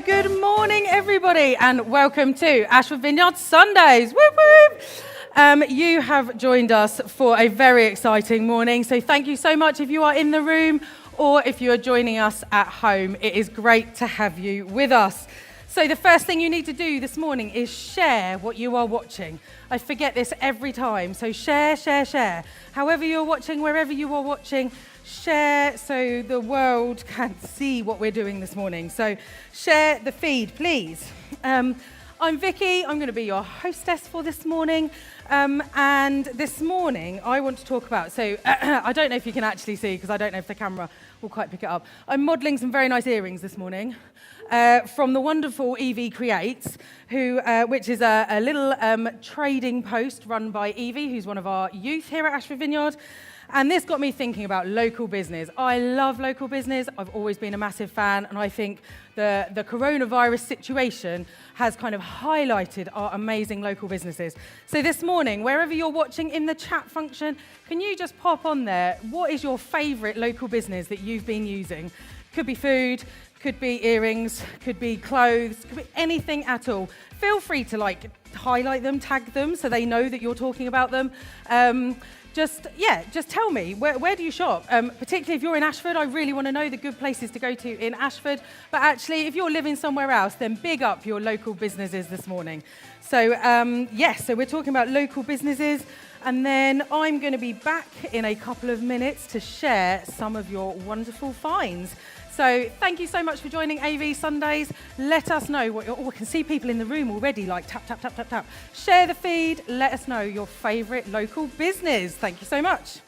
Good morning, everybody, and welcome to Ashford Vineyard Sundays. Whoop, whoop. You have joined us for a very exciting morning, so thank you so much if you are in the room or if you are joining us at home. It is great to have you with us. So the first thing you need to do this morning is share what you are watching. I forget this every time, so share. However you're watching, wherever you are watching, share so the world can see what we're doing this morning. So share the feed, please. I'm Vicky. I'm going to be your hostess for this morning. And this morning, I want to talk about, I don't know if you can actually see, because I don't know if the camera will quite pick it up. I'm modelling some very nice earrings this morning from the wonderful Evie Creates, which is a little trading post run by Evie, who's one of our youth here at Ashford Vineyard. And this got me thinking about local business. I love local business. I've always been a massive fan, and I think the coronavirus situation has kind of highlighted our amazing local businesses. So this morning, wherever you're watching in the chat function, can you just pop on there, what is your favourite local business that you've been using? Could be food, could be earrings, could be clothes, could be anything at all. Feel free to highlight them, tag them, so they know that you're talking about them. Just tell me, where do you shop? Particularly if you're in Ashford, I really want to know the good places to go to in Ashford. But actually, if you're living somewhere else, then big up your local businesses this morning. So, so we're talking about local businesses. And then I'm going to be back in a couple of minutes to share some of your wonderful finds. So thank you so much for joining AV Sundays. Let us know I can see people in the room already, tap. Share the feed. Let us know your favourite local business. Thank you so much.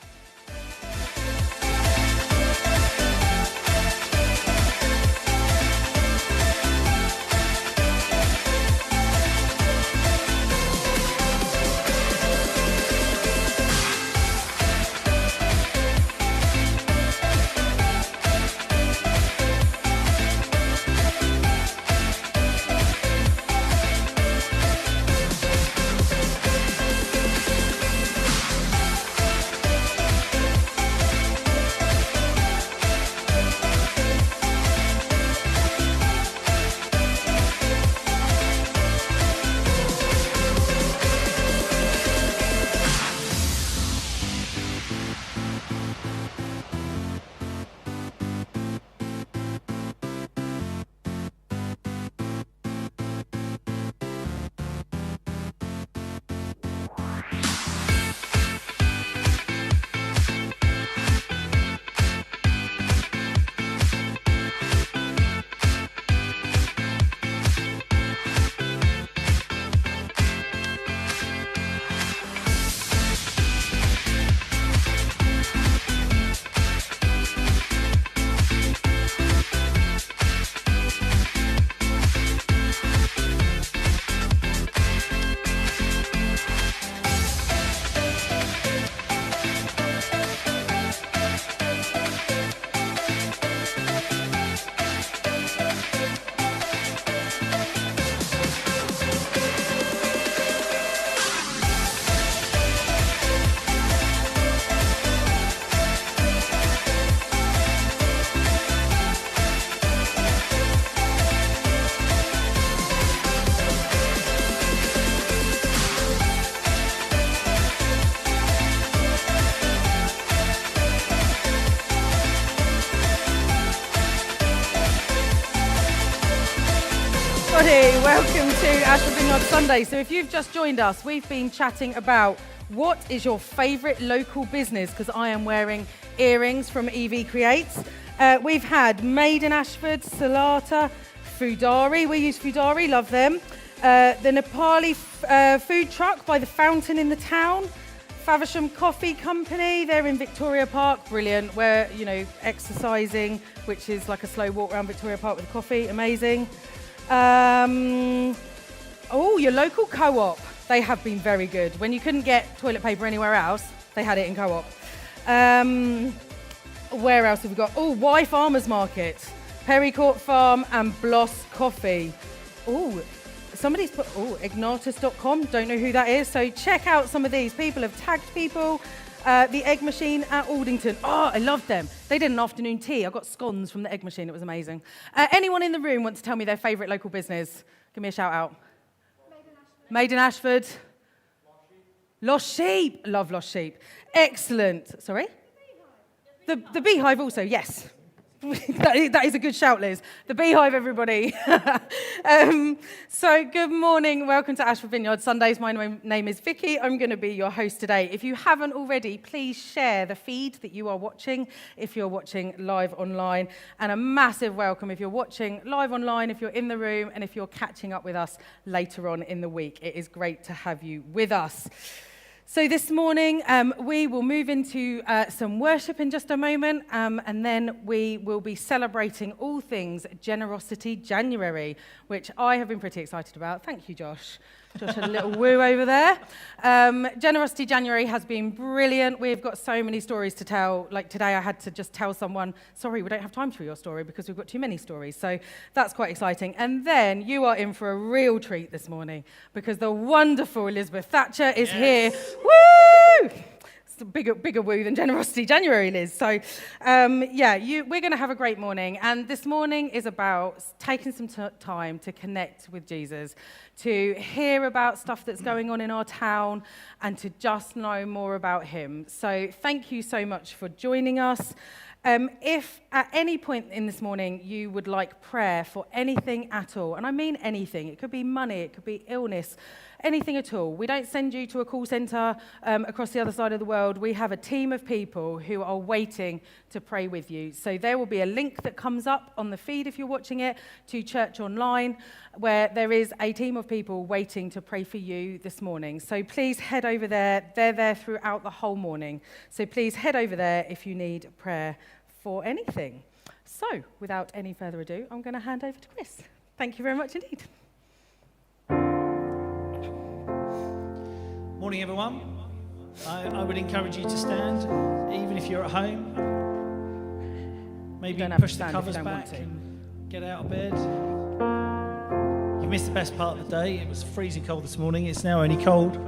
Welcome to Ashford Vineyard Sunday. So if you've just joined us, we've been chatting about what is your favourite local business, because I am wearing earrings from Evie Creates. We've had Made in Ashford, Salata, Foodari. We use Foodari, love them. The Nepali food truck by the fountain in the town. Faversham Coffee Company, they're in Victoria Park, brilliant. We're, exercising, which is like a slow walk around Victoria Park with coffee, amazing. Your local Co-op. They have been very good. When you couldn't get toilet paper anywhere else, they had it in Co-op. Where else have we got? Y Farmers Market, Perrycourt Farm and Bloss Coffee. Somebody's put, ignatus.com, don't know who that is. So check out some of these. People have tagged people. The Egg Machine at Aldington. Oh, I loved them. They did an afternoon tea. I got scones from the Egg Machine. It was amazing. Anyone in the room want to tell me their favourite local business? Give me a shout out. Made in Ashford. Lost Sheep. Love Lost Sheep. Excellent. Sorry? The Beehive also, yes. that is a good shout, Liz. The Beehive, everybody. So good morning. Welcome to Ashford Vineyard Sundays. My name is Vicky. I'm going to be your host today. If you haven't already, please share the feed that you are watching if you're watching live online. And a massive welcome if you're watching live online, if you're in the room, and if you're catching up with us later on in the week. It is great to have you with us. So this morning, we will move into some worship in just a moment, and then we will be celebrating all things Generosity January, which I have been pretty excited about. Thank you, Josh. Josh had a little woo over there. Generosity January has been brilliant. We've got so many stories to tell. Like today, I had to just tell someone, sorry, we don't have time for your story because we've got too many stories. So that's quite exciting. And then you are in for a real treat this morning because the wonderful Elizabeth Thatcher is here. Woo! It's a bigger woo than Generosity January, Liz. So, we're going to have a great morning. And this morning is about taking some time to connect with Jesus, to hear about stuff that's going on in our town, and to just know more about him. So thank you so much for joining us. If at any point in this morning you would like prayer for anything at all, and I mean anything, it could be money, it could be illness, anything at all. We don't send you to a call centre across the other side of the world. We have a team of people who are waiting to pray with you. So there will be a link that comes up on the feed if you're watching it to Church Online, where there is a team of people waiting to pray for you this morning. So please head over there. They're there throughout the whole morning. So please head over there if you need prayer for anything. So without any further ado, I'm going to hand over to Chris. Thank you very much indeed. Morning, everyone. I would encourage you to stand, even if you're at home. Maybe push the covers back and get out of bed. You missed the best part of the day. It was freezing cold this morning. It's now only cold.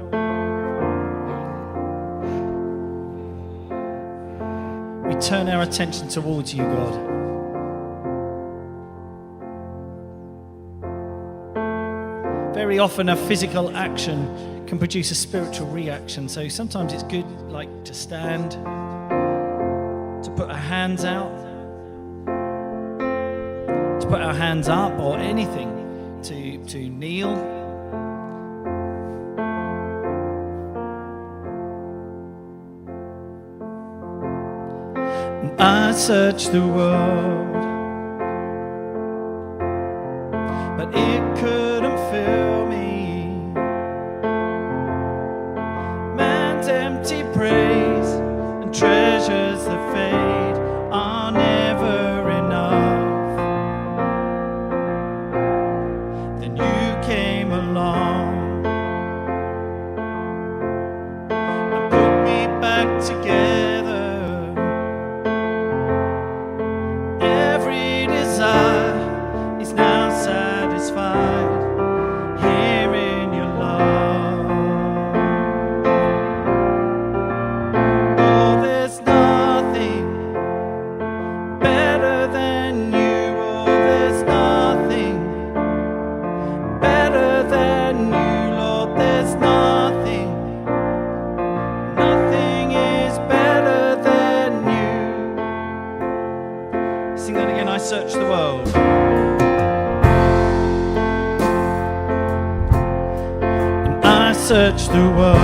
We turn our attention towards you, God. Very often a physical action can produce a spiritual reaction. So sometimes it's good, like, to stand, to put our hands out, to put our hands up, or anything, to kneel. And I search the world, but it couldn't fill me. Man's empty praise and treasures that fade are never enough. Then you came along and put me back together. Every desire is now satisfied here in your love. Oh, there's nothing better than you. Oh, there's nothing better than you, Lord. There's nothing is better than you. Sing that again. I search the world. I searched the world,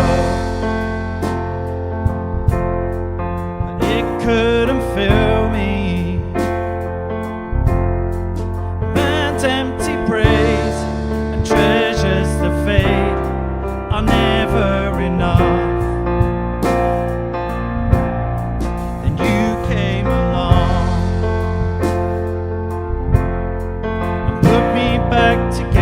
but it couldn't fill me. Man's empty praise and treasures that fade are never enough. Then you came along and put me back together.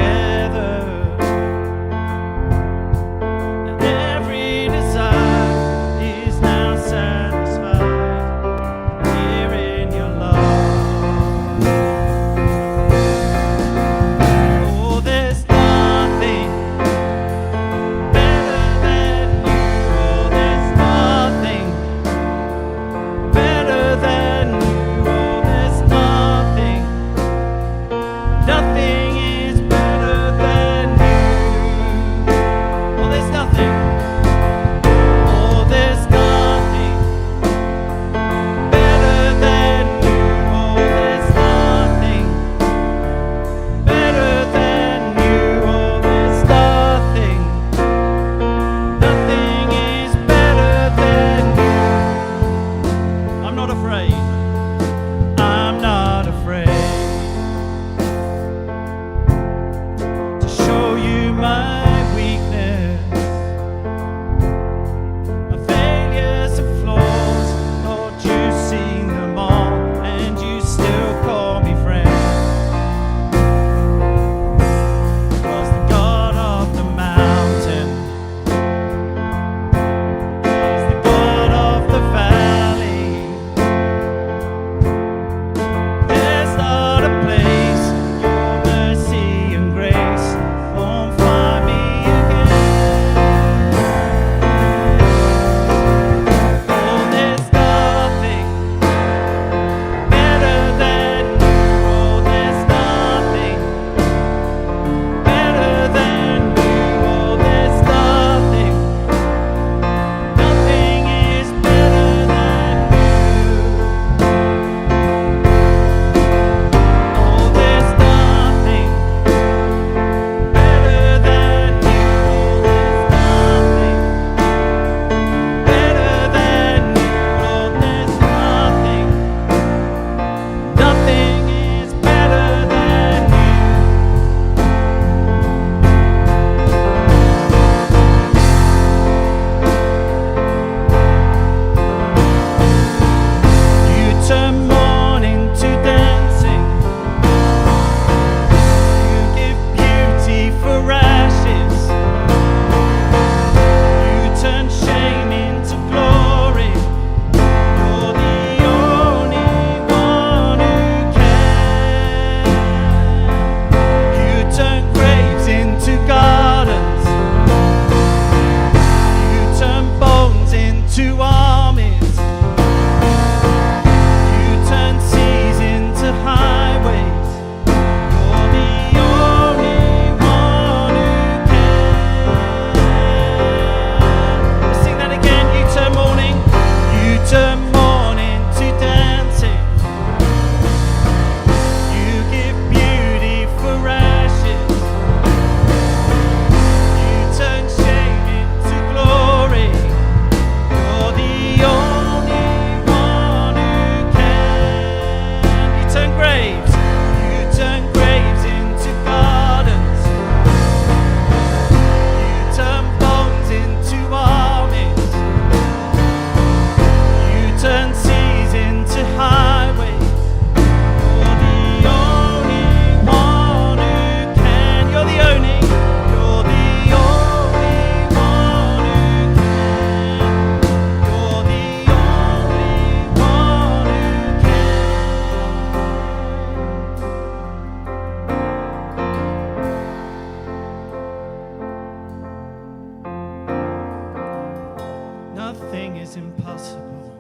is impossible.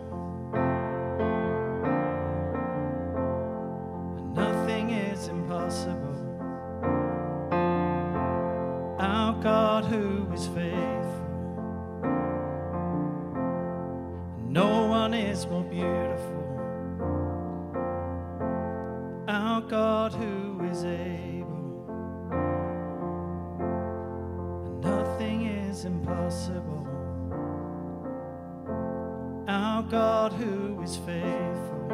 And nothing is impossible. Our God who is faithful. No one is more beautiful. Our God who is able. And nothing is impossible. Our God who is faithful.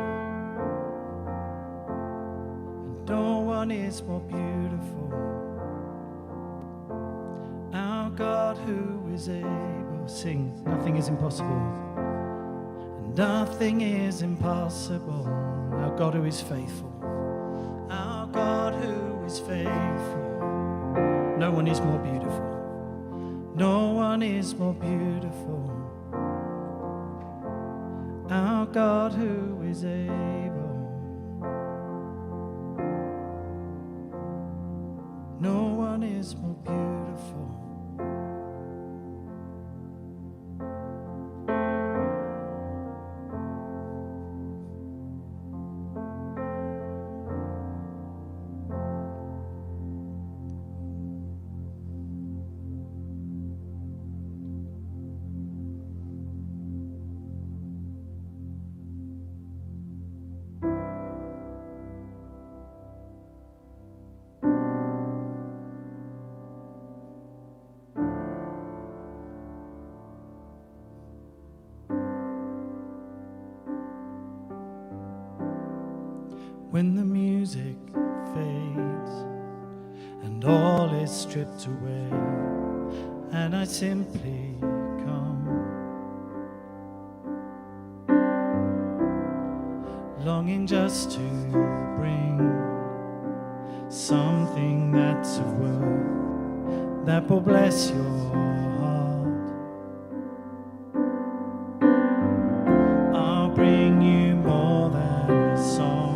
And no one is more beautiful. Our God who is able. Sing, nothing is impossible. And nothing is impossible. Our God who is faithful. Our God who is faithful. No one is more beautiful. No one is more beautiful. Our God who is able. No one is more beautiful. When the music fades and all is stripped away, and I simply come, longing just to bring something that's of worth that will bless your heart. I'll bring you more than a song,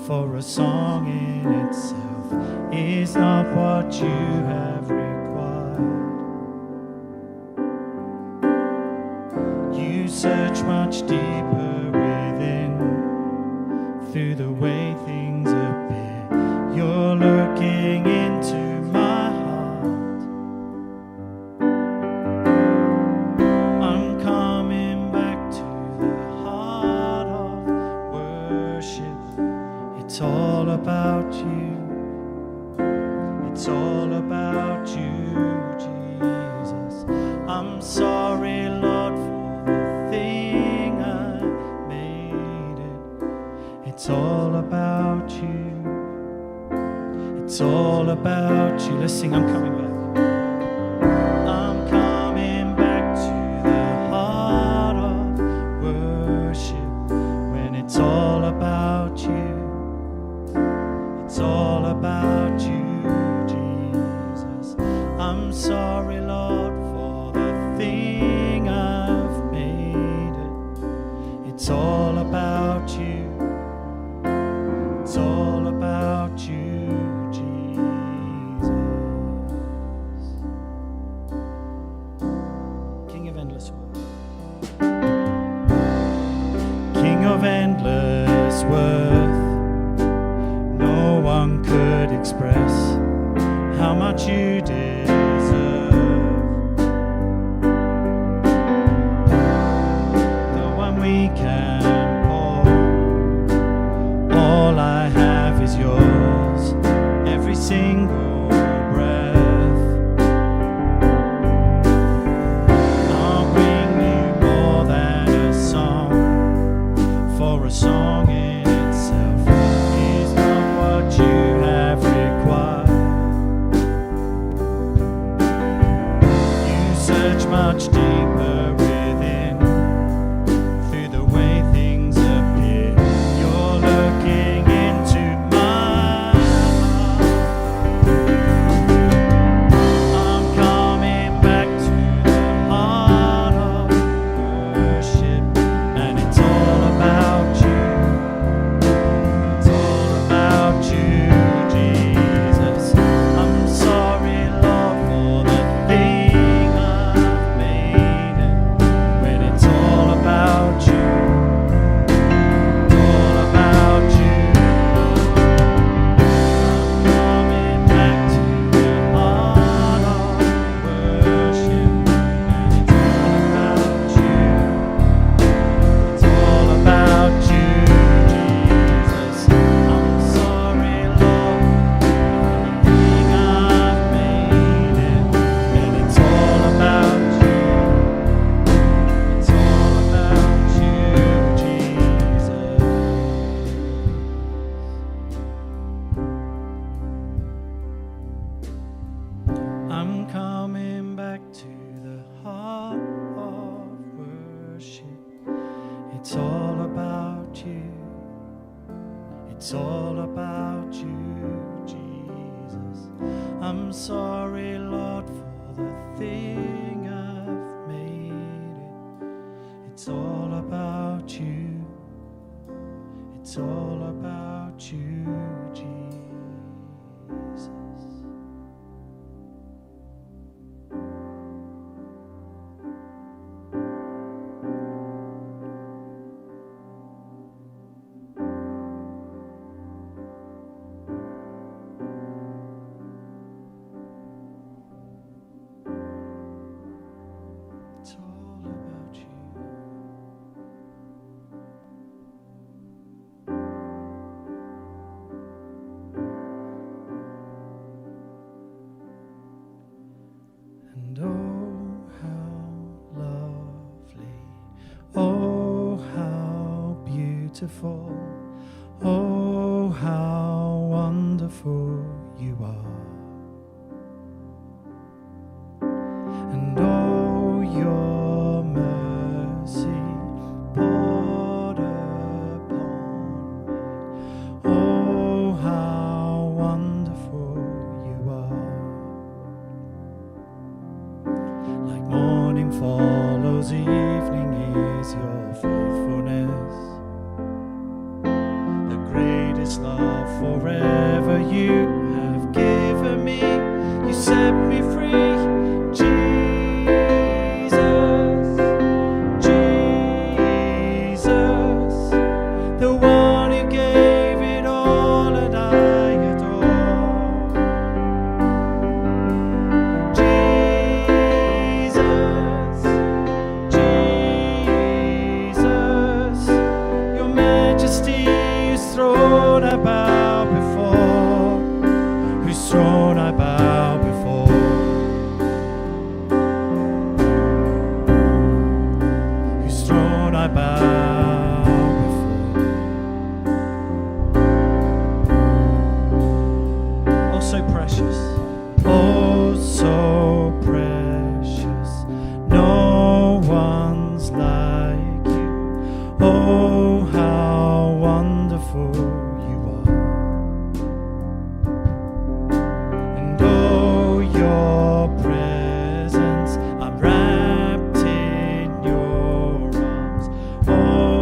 for a song in itself is not what you have required. You search much deeper within, through the way things appear. You're looking into my heart. I'm coming back to the heart of worship. It's all about you. It's all about you, Jesus. I'm sorry, Lord, for the thing I made it. It's all about you. It's all about you. Let's sing, I'm coming back. I'm coming back to the heart of worship, when it's all about you. It's all about you, Jesus. I'm sorry, Lord, for the thing I've made it. It's all about you. It's all about you, Jesus. King of endless worth. King of endless worth. No one could express how much you deserve. The one we can pour. All I have is yours, every single breath. I'll bring you more than a song, for a song in itself is not what you have required. worship. It's all about you. It's all about you, Jesus. I'm sorry, Lord, for the thing I've made it. It's all about you. It's all about you, Jesus. It's all about you. And oh, how lovely, oh, how beautiful, oh, how wonderful you are. And oh, your mercy poured upon me. Oh, how wonderful you are. Like morning follows evening is your faithfulness. The greatest love forever you have given me. You set me free. Oh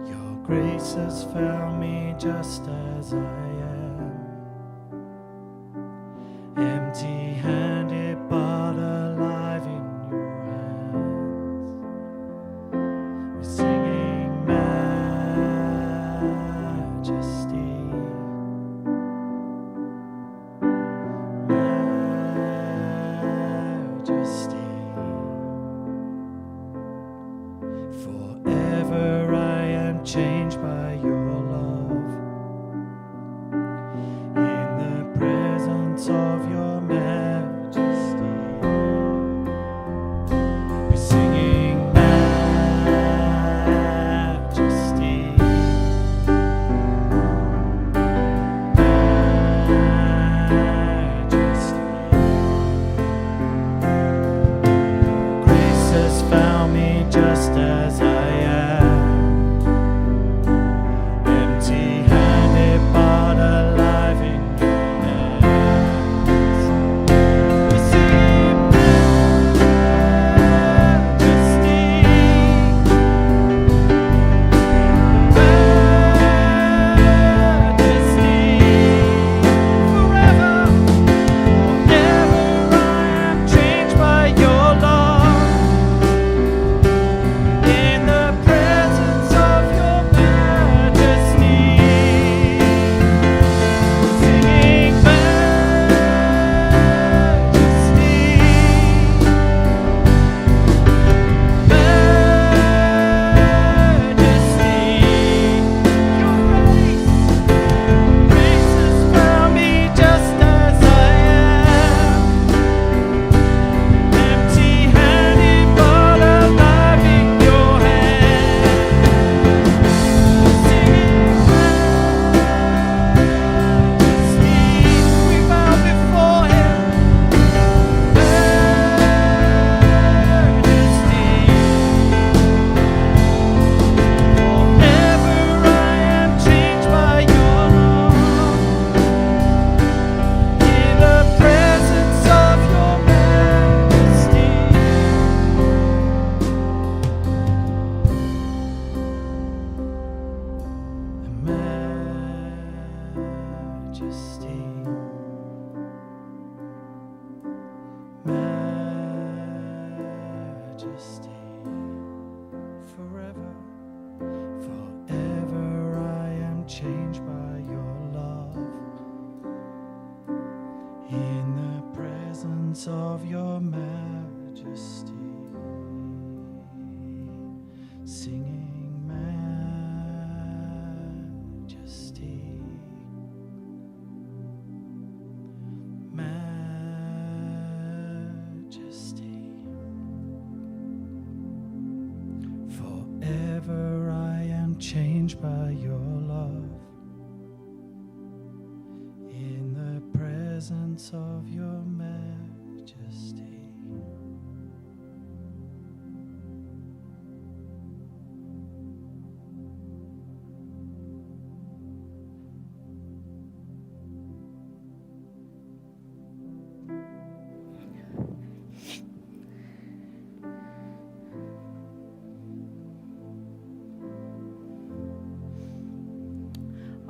Your grace has found me just as I am, empty-handed but alive in your hands. We're singing majesty, majesty. Forever I am changed by your love, in the presence of your majesty. We're singing majesty, majesty. Grace has found me just as I am, empty-handed but alive in your hands. We sing majesty, majesty. Forever, forever I am changed by your love, in the presence of your majesty. Singing majesty, majesty. Your grace has found me just as I am, empty-handed but alive in your hands. Singing majesty, we bow before him. Majesty, forever I am changed by your love, in the presence of your majesty. Majesty, forever, forever I am changed by your love, in the presence of your majesty. Singing majesty, majesty. Forever I am changed by your love, in the presence of your majesty.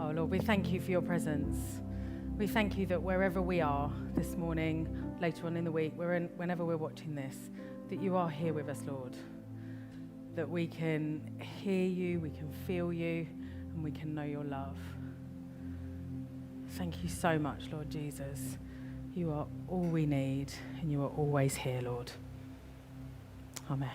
Oh Lord, we thank you for your presence. We thank you that wherever we are this morning, later on in the week, whenever we're watching this, that you are here with us, Lord. That we can hear you, we can feel you, and we can know your love. Thank you so much, Lord Jesus. You are all we need, and you are always here, Lord. Amen.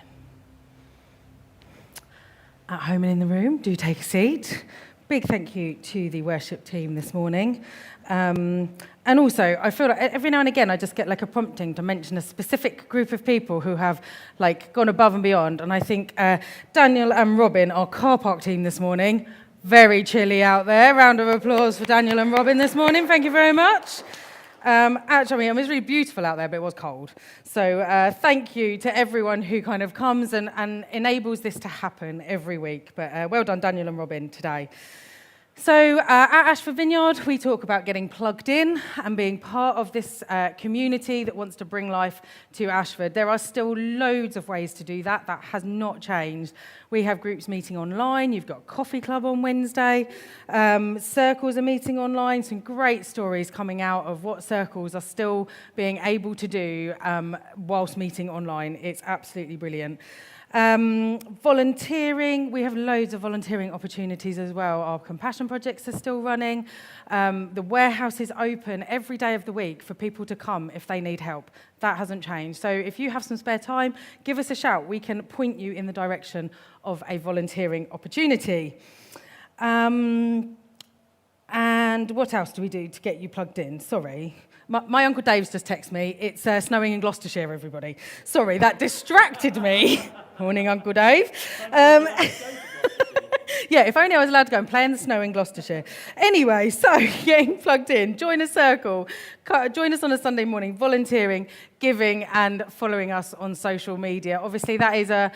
At home and in the room, do take a seat. Big thank you to the worship team this morning. And also, I feel like every now and again, I just get like a prompting to mention a specific group of people who have like gone above and beyond. And I think Daniel and Robin, our car park team this morning, very chilly out there. Round of applause for Daniel and Robin this morning. Thank you very much. Actually, it was really beautiful out there, but it was cold. So thank you to everyone who kind of comes and enables this to happen every week. But well done, Daniel and Robin, today. So at Ashford Vineyard, we talk about getting plugged in and being part of this community that wants to bring life to Ashford. There are still loads of ways to do that. That has not changed. We have groups meeting online. You've got Coffee Club on Wednesday. Circles are meeting online. Some great stories coming out of what circles are still being able to do whilst meeting online. It's absolutely brilliant. Volunteering, we have loads of volunteering opportunities as well. Our compassion projects are still running. The warehouse is open every day of the week for people to come if they need help. That hasn't changed. So if you have some spare time, give us a shout. We can point you in the direction of a volunteering opportunity. And what else do we do to get you plugged in? Sorry. My Uncle Dave's just texted me. It's snowing in Gloucestershire, everybody. Sorry, that distracted me. Morning, Uncle Dave. Yeah, if only I was allowed to go and play in the snow in Gloucestershire. Anyway, so getting plugged in, join a circle, join us on a Sunday morning, volunteering, giving and following us on social media. Obviously, that is a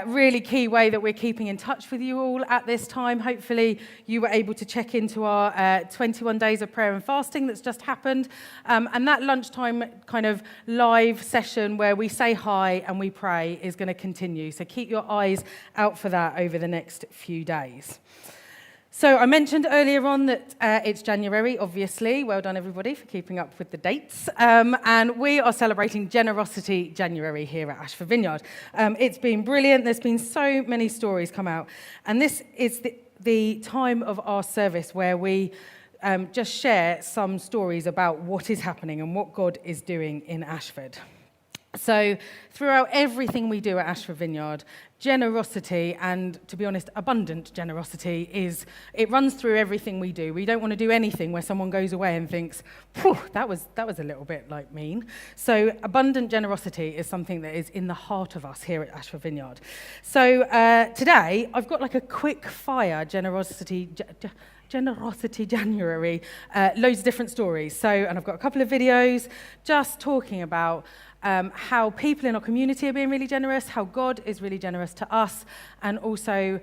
really key way that we're keeping in touch with you all at this time. Hopefully, you were able to check into our 21 days of prayer and fasting that's just happened. And that lunchtime kind of live session where we say hi and we pray is going to continue. So keep your eyes out for that over the next few days. So I mentioned earlier on that it's January, obviously. Well done, everybody, for keeping up with the dates. And we are celebrating Generosity January here at Ashford Vineyard. It's been brilliant. There's been so many stories come out. And this is the time of our service where we just share some stories about what is happening and what God is doing in Ashford. So throughout everything we do at Ashford Vineyard, generosity, and to be honest, abundant generosity, it runs through everything we do. We don't want to do anything where someone goes away and thinks, that was a little bit like mean. So abundant generosity is something that is in the heart of us here at Ashford Vineyard. So today, I've got like a quick fire Generosity January, loads of different stories. So, and I've got a couple of videos just talking about how people in our community are being really generous, how God is really generous to us, and also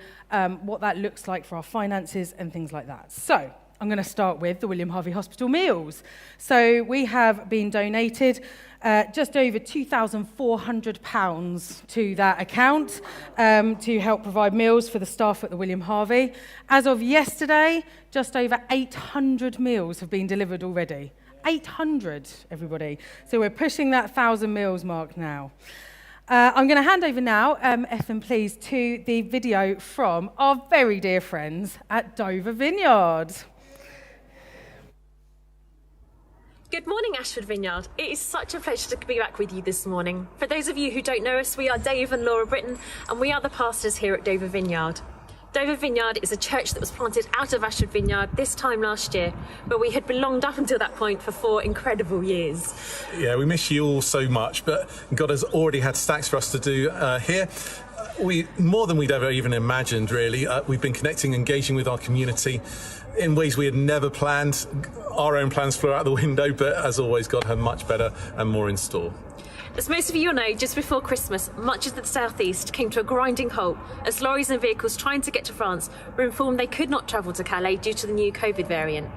what that looks like for our finances and things like that. So I'm going to start with the William Harvey Hospital meals. So we have been donated just over £2,400 to that account to help provide meals for the staff at the William Harvey. As of yesterday, just over 800 meals have been delivered already. 800, everybody. So we're pushing that 1,000 meals mark now. I'm going to hand over now, Ethan, please, to the video from our very dear friends at Dover Vineyard. Good morning, Ashford Vineyard. It is such a pleasure to be back with you this morning. For those of you who don't know us, we are Dave and Laura Britton, and we are the pastors here at Dover Vineyard. Dover Vineyard is a church that was planted out of Ashford Vineyard this time last year, where we had belonged up until that point for 4 incredible years. Yeah, we miss you all so much, but God has already had stacks for us to do here. More than we'd ever even imagined, really. We've been connecting, engaging with our community in ways we had never planned. Our own plans flew out the window, but as always, God had much better and more in store. As most of you will know, just before Christmas, much of the southeast came to a grinding halt as lorries and vehicles trying to get to France were informed they could not travel to Calais due to the new COVID variant.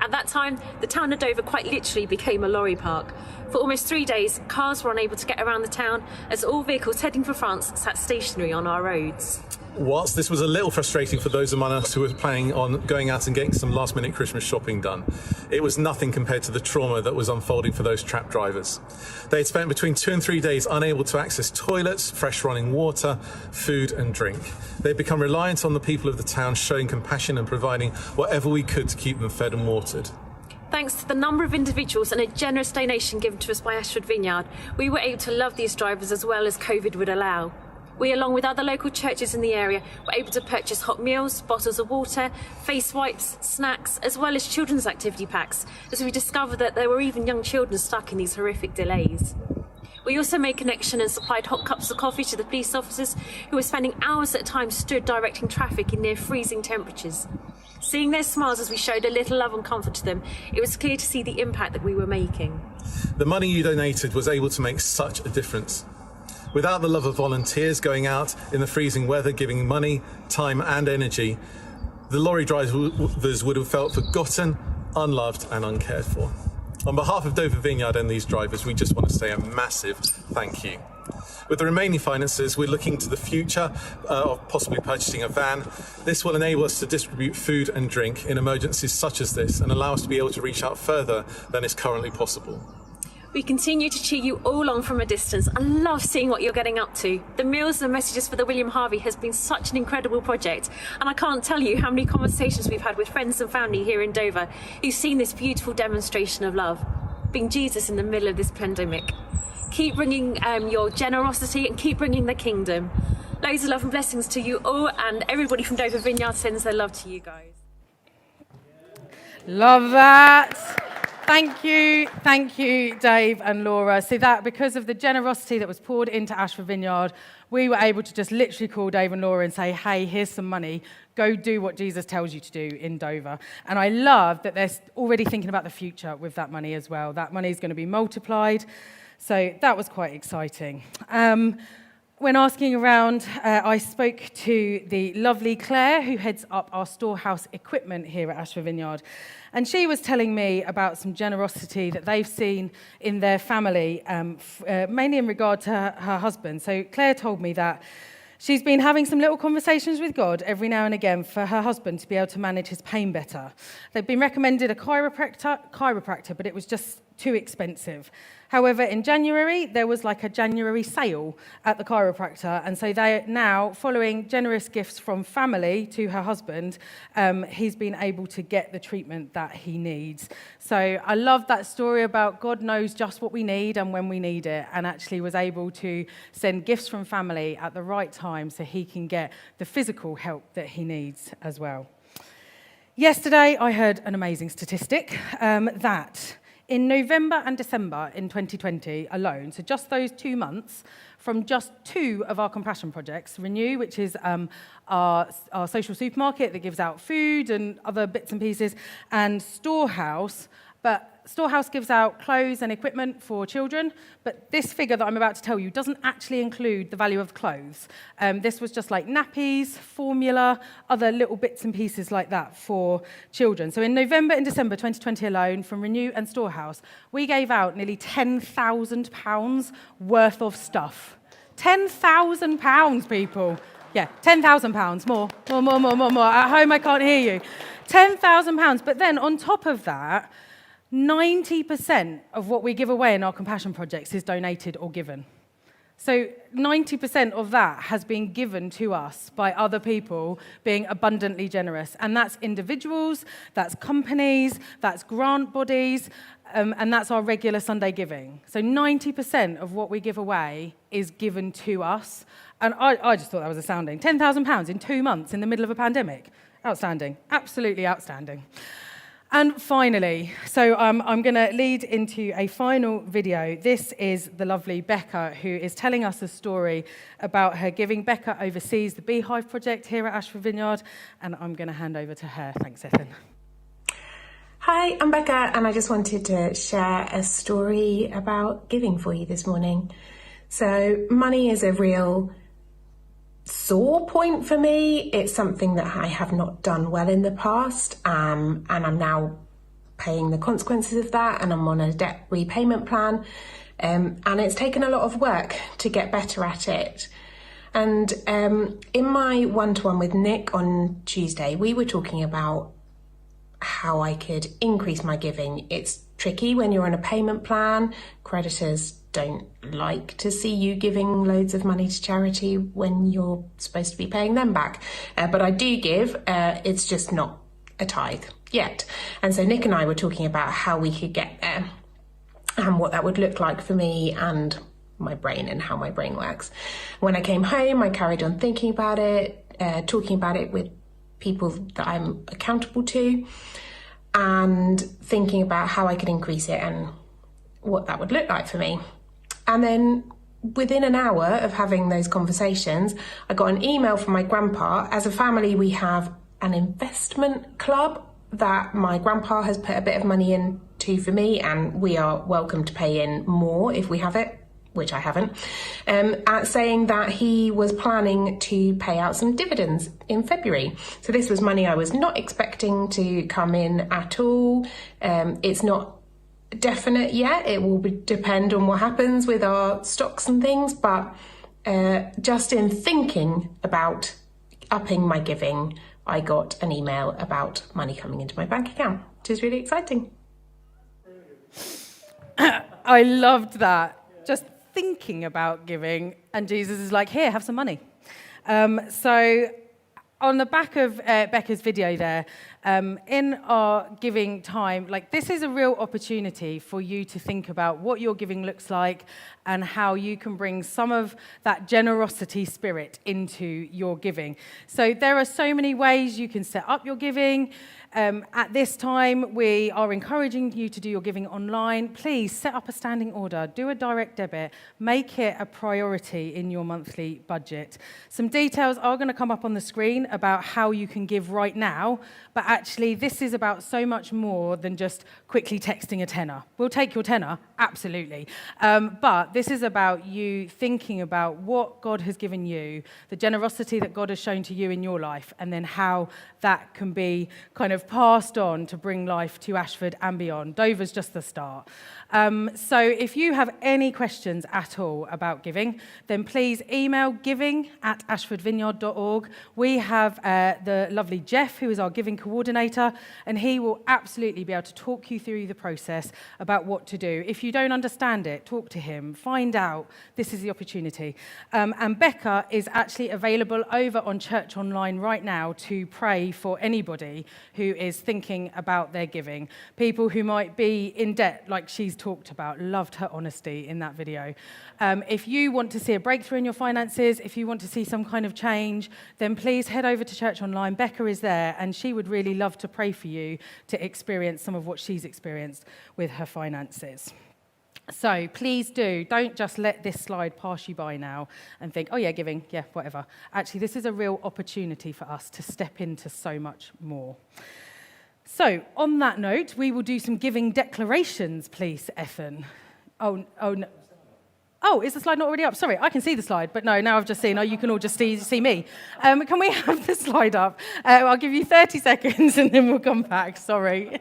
At that time, the town of Dover quite literally became a lorry park. For almost 3 days, cars were unable to get around the town as all vehicles heading for France sat stationary on our roads. Whilst this was a little frustrating for those among us who were planning on going out and getting some last-minute Christmas shopping done, it was nothing compared to the trauma that was unfolding for those trapped drivers. They had spent between 2 and 3 days unable to access toilets, fresh running water, food and drink. They had become reliant on the people of the town showing compassion and providing whatever we could to keep them fed and watered. Thanks to the number of individuals and a generous donation given to us by Ashford Vineyard, we were able to love these drivers as well as COVID would allow. We, along with other local churches in the area, were able to purchase hot meals, bottles of water, face wipes, snacks, as well as children's activity packs, as we discovered that there were even young children stuck in these horrific delays. We also made connection and supplied hot cups of coffee to the police officers who were spending hours at a time stood directing traffic in near freezing temperatures. Seeing their smiles as we showed a little love and comfort to them, it was clear to see the impact that we were making. The money you donated was able to make such a difference. Without the love of volunteers going out in the freezing weather, giving money, time and energy, the lorry drivers would have felt forgotten, unloved and uncared for. On behalf of Dover Vineyard and these drivers, we just want to say a massive thank you. With the remaining finances, we're looking to the future of possibly purchasing a van. This will enable us to distribute food and drink in emergencies such as this and allow us to be able to reach out further than is currently possible. We continue to cheer you all on from a distance. I love seeing what you're getting up to. The Meals and Messages for the William Harvey has been such an incredible project, and I can't tell you how many conversations we've had with friends and family here in Dover who've seen this beautiful demonstration of love, being Jesus in the middle of this pandemic. Keep bringing your generosity and keep bringing the kingdom. Loads of love and blessings to you all, and everybody from Dover Vineyard sends their love to you guys. Love that. Thank you, Dave and Laura. So that because of the generosity that was poured into Ashford Vineyard, we were able to just literally call Dave and Laura and say, hey, here's some money. Go do what Jesus tells you to do in Dover. And I love that they're already thinking about the future with that money as well. That money is going to be multiplied. So that was quite exciting. When asking around, I spoke to the lovely Claire, who heads up our storehouse equipment here at Ashford Vineyard. And she was telling me about some generosity that they've seen in their family, mainly in regard to her husband. So Claire told me that she's been having some little conversations with God every now and again for her husband to be able to manage his pain better. They've been recommended a chiropractor, but it was just too expensive. However, in January, there was like a January sale at the chiropractor. And so they now, following generous gifts from family to her husband, he's been able to get the treatment that he needs. So I love that story about God knows just what we need and when we need it, and actually was able to send gifts from family at the right time so he can get the physical help that he needs as well. Yesterday, I heard an amazing statistic that in November and December in 2020 alone, so just those 2 months, from just 2 of our compassion projects, Renew, which is our social supermarket that gives out food and other bits and pieces, and Storehouse, but Storehouse gives out clothes and equipment for children, but this figure that I'm about to tell you doesn't actually include the value of clothes. This was just like nappies, formula, other little bits and pieces like that for children. So in November and December 2020 alone, from Renew and Storehouse, we gave out nearly £10,000 worth of stuff. £10,000, people. Yeah, £10,000, more. At home, I can't hear you. £10,000, but then on top of that, 90% of what we give away in our compassion projects is donated or given. So 90% of that has been given to us by other people being abundantly generous. And that's individuals, that's companies, that's grant bodies, and that's our regular Sunday giving. So 90% of what we give away is given to us. And I just thought that was astounding. £10,000 in 2 months in the middle of a pandemic. Outstanding. Absolutely outstanding. And finally, so I'm going to lead into a final video. This is the lovely Becca, who is telling us a story about her giving. Becca oversees the Beehive Project here at Ashford Vineyard, and I'm going to hand over to her. Thanks, Ethan. Hi, I'm Becca, and I just wanted to share a story about giving for you this morning. So money is a real sore point for me. It's something that I have not done well in the past, and I'm now paying the consequences of that, and I'm on a debt repayment plan, and it's taken a lot of work to get better at it. And in my one-to-one with Nick on Tuesday, we were talking about how I could increase my giving. It's tricky when you're on a payment plan. Creditors don't like to see you giving loads of money to charity when you're supposed to be paying them back. But I do give, it's just not a tithe yet. And so Nick and I were talking about how we could get there and what that would look like for me and my brain and how my brain works. When I came home, I carried on thinking about it, talking about it with people that I'm accountable to, and thinking about how I could increase it and what that would look like for me. And then within an hour of having those conversations, I got an email from my grandpa. As a family, we have an investment club that my grandpa has put a bit of money into for me, and we are welcome to pay in more if we have it. which I haven't, at saying that he was planning to pay out some dividends in February. So this was money I was not expecting to come in at all. It's not definite yet. It will depend on what happens with our stocks and things, but just in thinking about upping my giving, I got an email about money coming into my bank account, which is really exciting. I loved that. Just thinking about giving, and Jesus is like, here, have some money. So on the back of Becca's video there, in our giving time, like this is a real opportunity for you to think about what your giving looks like and how you can bring some of that generosity spirit into your giving. So there are so many ways you can set up your giving. At this time, we are encouraging you to do your giving online. Please set up a standing order, do a direct debit, make it a priority in your monthly budget. Some details are going to come up on the screen about how you can give right now, but actually this is about so much more than just quickly texting a tenner. We'll take your tenner, absolutely. But this is about you thinking about what God has given you, the generosity that God has shown to you in your life, and then how that can be kind of passed on to bring life to Ashford and beyond. Dover's just the start. So if you have any questions at all about giving, then please email giving@ashfordvineyard.org. We have the lovely Jeff, who is our giving coordinator, and he will absolutely be able to talk you through the process about what to do. If you don't understand it, talk to him, find out. This is the opportunity. And Becca is actually available over on Church Online right now to pray for anybody who is thinking about their giving. People who might be in debt, like she's talked about. Loved her honesty in that video. If you want to see a breakthrough in your finances, if you want to see some kind of change, then please head over to Church Online. Becca is there, and she would really love to pray for you to experience some of what she's experienced with her finances. So please don't just let this slide pass you by now and think, oh yeah, giving, yeah, whatever. Actually, this is a real opportunity for us to step into so much more. So on that note, we will do some giving declarations, please, Ethan. Oh, no. Oh, is the slide not already up? Sorry, I can see the slide, but no, now I've just seen, you can all just see me. Can we have the slide up? I'll give you 30 seconds and then we'll come back, sorry.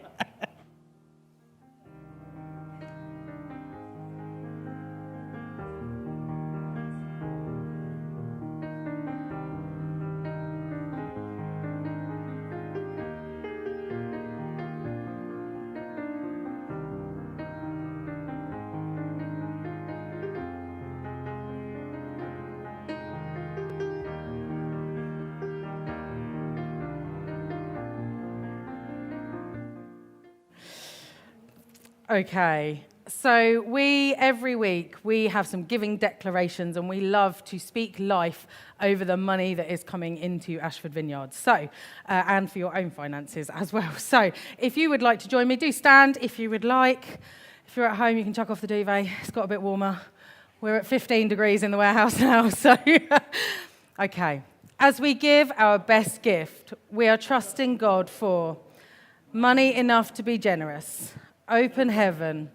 Okay, so every week, we have some giving declarations, and we love to speak life over the money that is coming into Ashford Vineyard, so, and for your own finances as well. So if you would like to join me, do stand if you would like. If you're at home, you can chuck off the duvet. It's got a bit warmer. We're at 15 degrees in the warehouse now, so. Okay, as we give our best gift, we are trusting God for money enough to be generous, open heaven,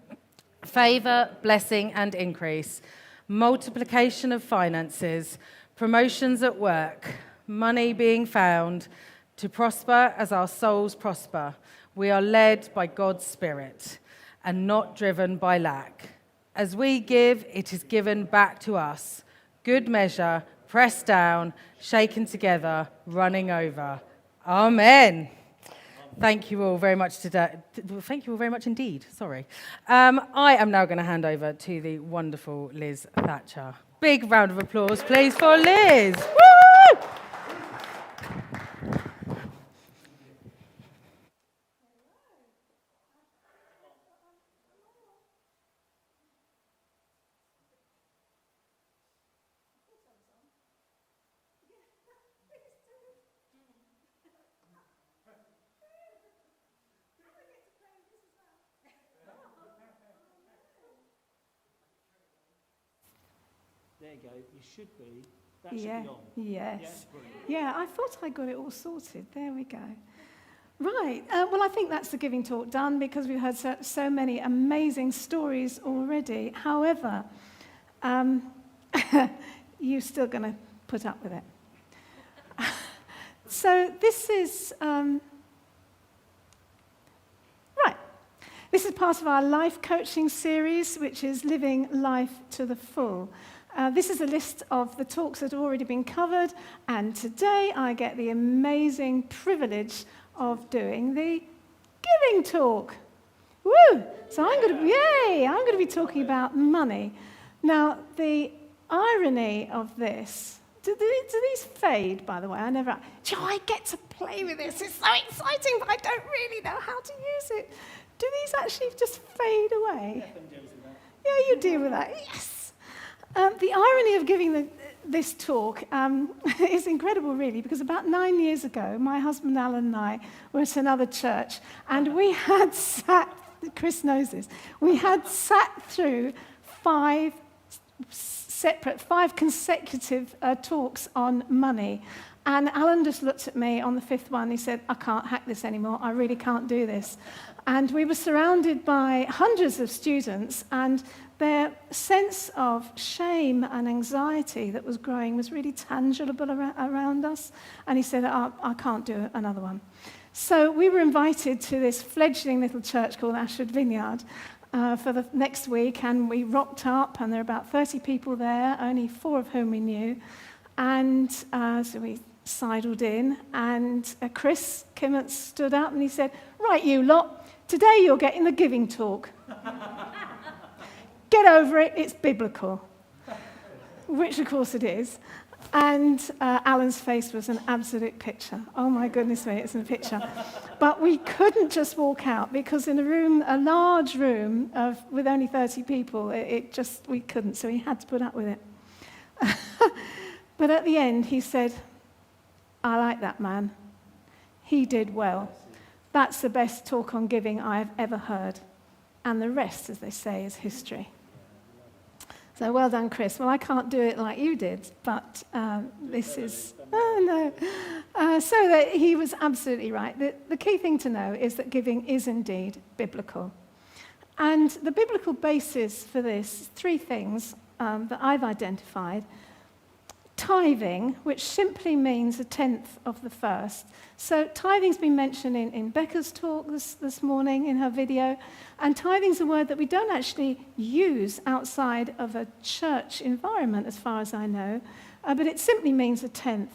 favor, blessing, and increase, multiplication of finances, promotions at work, money being found, to prosper as our souls prosper. We are led by God's Spirit and not driven by lack. As we give, it is given back to us. Good measure, pressed down, shaken together, running over. Amen. Thank you all very much today. Thank you all very much indeed. Sorry. I am now going to hand over to the wonderful Liz Thatcher. Big round of applause, please, for Liz. Woo! There you go. You should be. That should Yeah, be on. yes. Yeah, Yeah, I thought I got it all sorted. There we go. Right. Well, I think that's the giving talk done because we've heard so many amazing stories already. However, you're still going to put up with it. So this is, right, this is part of our life coaching series, which is Living Life to the Full. This is a list of the talks that have already been covered, and today I get the amazing privilege of doing the giving talk. Woo! So I'm going to be talking about money. Now, the irony of this, do these fade, by the way? I get to play with this. It's so exciting, but I don't really know how to use it. Do these actually just fade away? Yeah, you deal with that. Yes. The irony of giving this talk is incredible, really, because about 9 years ago, my husband Alan and I were at another church, and we had sat, Chris knows this, we had sat through 5 consecutive talks on money. And Alan just looked at me on the 5th one. He said, I can't hack this anymore. I really can't do this. And we were surrounded by hundreds of students, and their sense of shame and anxiety that was growing was really tangible around us. And he said, I can't do another one. So we were invited to this fledgling little church called Ashford Vineyard for the next week, and we rocked up, and there were about 30 people there, only 4 of whom we knew. And so we sidled in, and Chris Kimmett stood up and he said, right, you lot, today you're getting the giving talk. Get over it, it's biblical. Which, of course, it is. And Alan's face was an absolute picture. Oh, my goodness me, it's a picture. But we couldn't just walk out, because in a large room with only 30 people, we couldn't, so he had to put up with it. But at the end, he said, I like that man. He did well. That's the best talk on giving I've ever heard. And the rest, as they say, is history. So well done, Chris. Well, I can't do it like you did, but this is... Oh, no. So that he was absolutely right. The key thing to know is that giving is indeed biblical. And the biblical basis for this, 3 things that I've identified. Tithing, which simply means 1/10 of the first. So tithing's been mentioned in Becca's talk this morning in her video, and tithing's a word that we don't actually use outside of a church environment, as far as I know, but it simply means 1/10.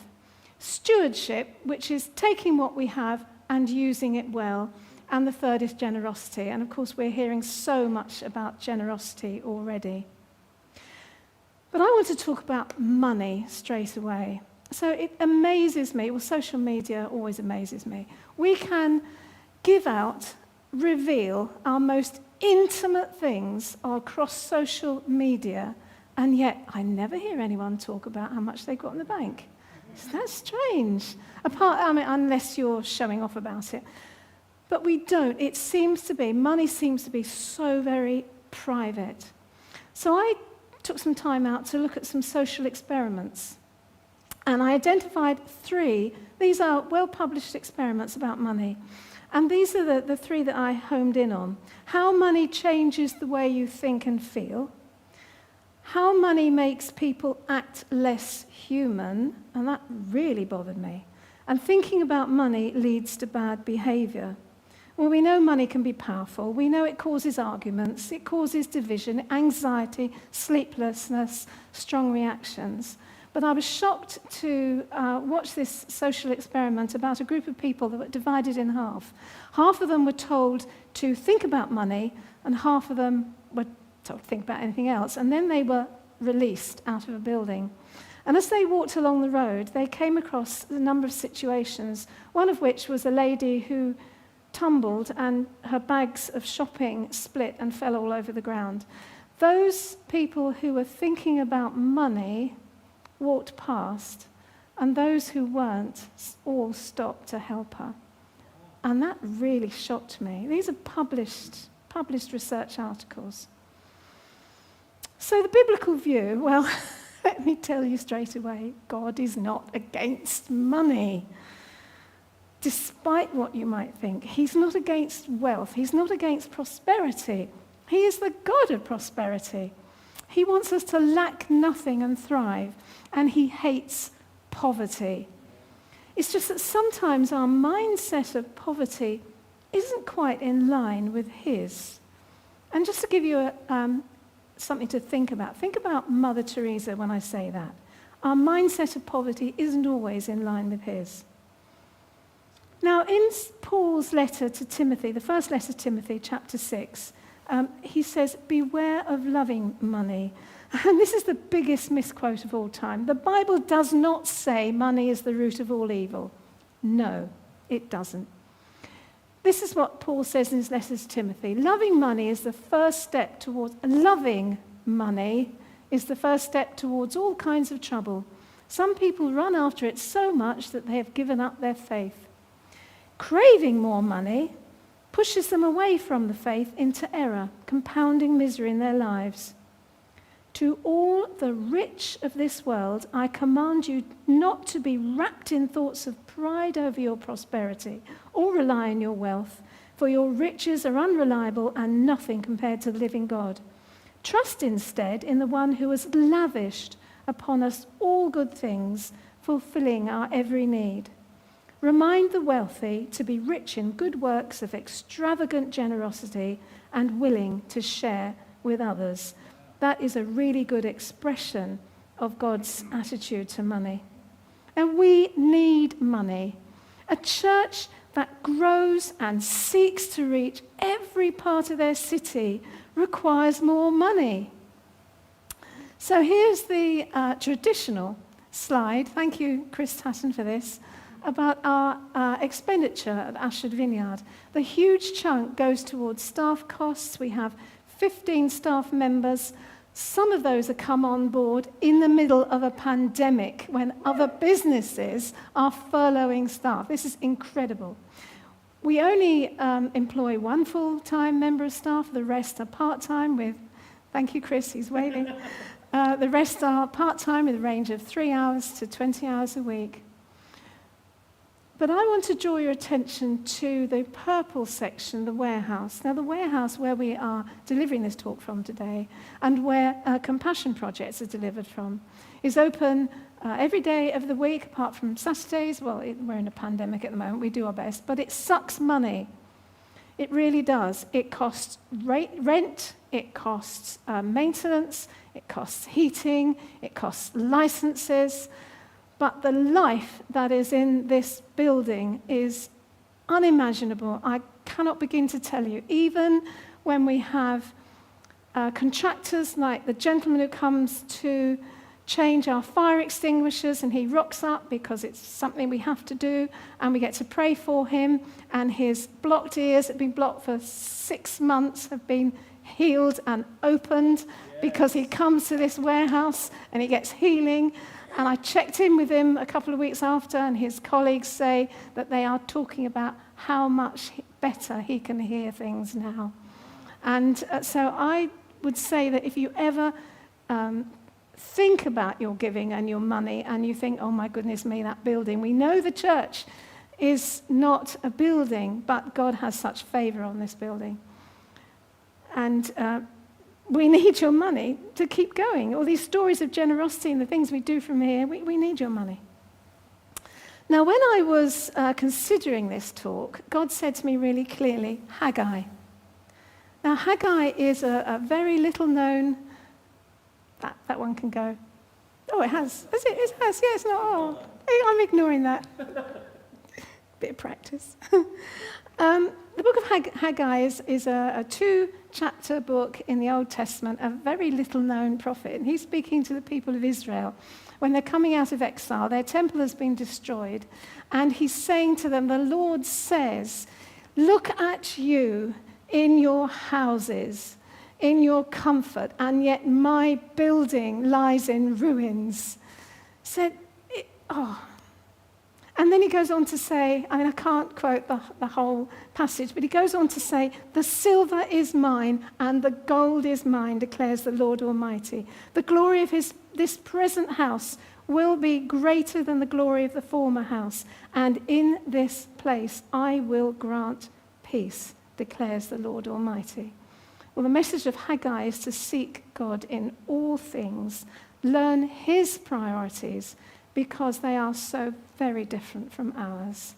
Stewardship, which is taking what we have and using it well, and the third is generosity, and of course we're hearing so much about generosity already. But I want to talk about money straight away. So it amazes me, well, social media always amazes me. We can give out, reveal our most intimate things across social media, and yet I never hear anyone talk about how much they've got in the bank. Isn't that strange? Unless you're showing off about it. But we don't. Money seems to be so very private. So I took some time out to look at some social experiments. And I identified 3. These are well-published experiments about money. And these are the 3 that I homed in on. How money changes the way you think and feel. How money makes people act less human. And that really bothered me. And thinking about money leads to bad behavior. Well, we know money can be powerful. We know it causes arguments, it causes division, anxiety, sleeplessness, strong reactions. But I was shocked to watch this social experiment about a group of people that were divided in half. Half of them were told to think about money, and half of them were told to think about anything else. And then they were released out of a building. And as they walked along the road, they came across a number of situations, one of which was a lady who tumbled and her bags of shopping split and fell all over the ground. Those people who were thinking about money walked past, and those who weren't all stopped to help her. And that really shocked me. These are published research articles. So the biblical view, well, let me tell you straight away, God is not against money. Despite what you might think, he's not against wealth. He's not against prosperity. He is the God of prosperity. He wants us to lack nothing and thrive, and he hates poverty. It's just that sometimes our mindset of poverty isn't quite in line with his. And just to give you something to think about Mother Teresa when I say that. Our mindset of poverty isn't always in line with his. Now, in Paul's letter to Timothy, the first letter to Timothy, chapter 6, he says, beware of loving money. And this is the biggest misquote of all time. The Bible does not say money is the root of all evil. No, it doesn't. This is what Paul says in his letter to Timothy. Loving money is the first step towards all kinds of trouble. Some people run after it so much that they have given up their faith. Craving more money pushes them away from the faith into error, compounding misery in their lives. To all the rich of this world, I command you not to be wrapped in thoughts of pride over your prosperity or rely on your wealth, for your riches are unreliable and nothing compared to the living God. Trust instead in the one who has lavished upon us all good things, fulfilling our every need. Remind the wealthy to be rich in good works of extravagant generosity and willing to share with others. That is a really good expression of God's attitude to money. And we need money. A church that grows and seeks to reach every part of their city requires more money. So here's the traditional slide. Thank you, Chris Tatton, for this. About our expenditure at Ashford Vineyard. The huge chunk goes towards staff costs. We have 15 staff members. Some of those have come on board in the middle of a pandemic when other businesses are furloughing staff. This is incredible. We only employ one full-time member of staff. The rest are part-time with, thank you, Chris, he's waving. The rest are part-time with a range of 3 hours to 20 hours a week. But I want to draw your attention to the purple section, the warehouse. Now, the warehouse where we are delivering this talk from today and where compassion projects are delivered from is open every day of the week, apart from Saturdays. Well, we're in a pandemic at the moment. We do our best. But it sucks money. It really does. It costs rent. It costs maintenance. It costs heating. It costs licenses. But the life that is in this building is unimaginable. I cannot begin to tell you. Even when we have contractors like the gentleman who comes to change our fire extinguishers, and he rocks up because it's something we have to do, and we get to pray for him, and his blocked ears that have been blocked for 6 months have been healed and opened because he comes to this warehouse and he gets healing. And I checked in with him a couple of weeks after, and his colleagues say that they are talking about how much better he can hear things now. And so I would say that if you ever think about your giving and your money, and you think, oh my goodness me, that building. We know the church is not a building, but God has such favor on this building. And we need your money to keep going. All these stories of generosity and the things we do from here, we need your money. Now, when I was considering this talk, God said to me really clearly, Haggai. Now, Haggai is a very little known, that one can go. Oh, it has. Is it? It has. Yeah, it's not. Oh, I'm ignoring that. Bit of practice. The book of Haggai is a 2-chapter book in the Old Testament, a very little-known prophet. And he's speaking to the people of Israel. When they're coming out of exile, their temple has been destroyed. And he's saying to them, the Lord says, look at you in your houses, in your comfort, and yet my building lies in ruins. Said, And then he goes on to say, I can't quote the whole passage, but he goes on to say, the silver is mine and the gold is mine, declares the Lord Almighty. The glory of this present house will be greater than the glory of the former house, and in this place I will grant peace, declares the Lord Almighty. Well, the message of Haggai is to seek God in all things, learn his priorities, because they are so very different from ours.